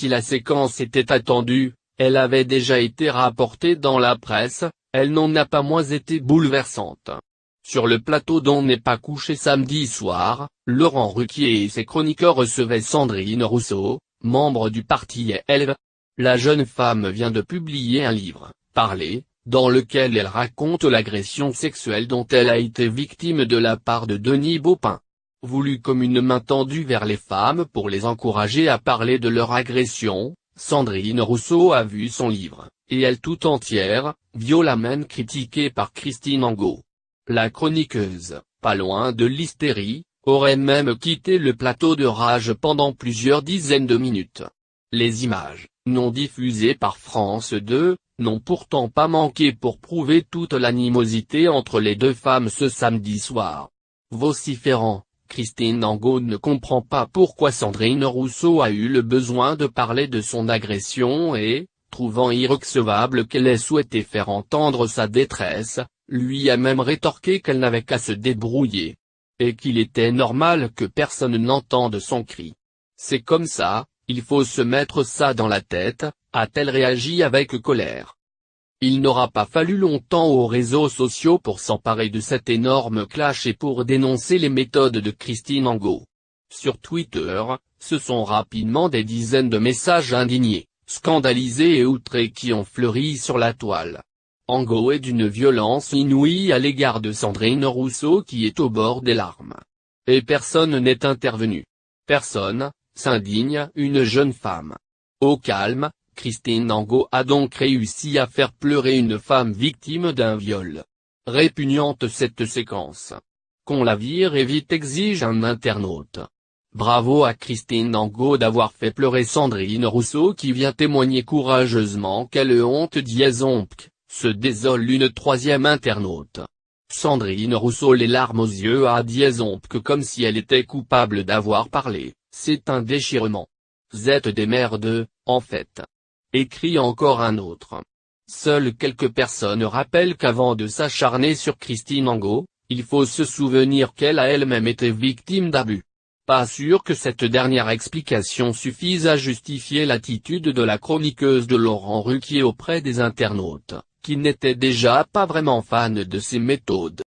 si la séquence était attendue, elle avait déjà été rapportée dans la presse, elle n'en a pas moins été bouleversante. Sur le plateau d'On n'est pas couché samedi soir, Laurent Ruquier et ses chroniqueurs recevaient Sandrine Rousseau, membre du parti LR. La jeune femme vient de publier un livre, Parler, dans lequel elle raconte l'agression sexuelle dont elle a été victime de la part de Denis Baupin. Voulue comme une main tendue vers les femmes pour les encourager à parler de leur agression, Sandrine Rousseau a vu son livre, et elle tout entière, violemment critiquée par Christine Angot. La chroniqueuse, pas loin de l'hystérie, aurait même quitté le plateau de Rage pendant plusieurs dizaines de minutes. Les images, non diffusées par France 2, n'ont pourtant pas manqué pour prouver toute l'animosité entre les deux femmes ce samedi soir. Vociférant, Christine Angot ne comprend pas pourquoi Sandrine Rousseau a eu le besoin de parler de son agression et, trouvant irrecevable qu'elle ait souhaité faire entendre sa détresse, lui a même rétorqué qu'elle n'avait qu'à se débrouiller. Et qu'il était normal que personne n'entende son cri. C'est comme ça, il faut se mettre ça dans la tête, a-t-elle réagi avec colère. Il n'aura pas fallu longtemps aux réseaux sociaux pour s'emparer de cet énorme clash et pour dénoncer les méthodes de Christine Angot. Sur Twitter, ce sont rapidement des dizaines de messages indignés, scandalisés et outrés qui ont fleuri sur la toile. Angot est d'une violence inouïe à l'égard de Sandrine Rousseau qui est au bord des larmes. Et personne n'est intervenu. Personne, s'indigne une jeune femme. Au calme, Christine Angot a donc réussi à faire pleurer une femme victime d'un viol. Répugnante cette séquence. Qu'on la vire et vite, exige un internaute. Bravo à Christine Angot d'avoir fait pleurer Sandrine Rousseau qui vient témoigner courageusement quelle honte dièse-oncle, se désole une troisième internaute. Sandrine Rousseau les larmes aux yeux à dièse-oncle comme si elle était coupable d'avoir parlé, c'est un déchirement. Z des merdes, en fait. Écrit encore un autre. Seules quelques personnes rappellent qu'avant de s'acharner sur Christine Angot, il faut se souvenir qu'elle a elle-même été victime d'abus. Pas sûr que cette dernière explication suffise à justifier l'attitude de la chroniqueuse de Laurent Ruquier auprès des internautes, qui n'étaient déjà pas vraiment fans de ses méthodes.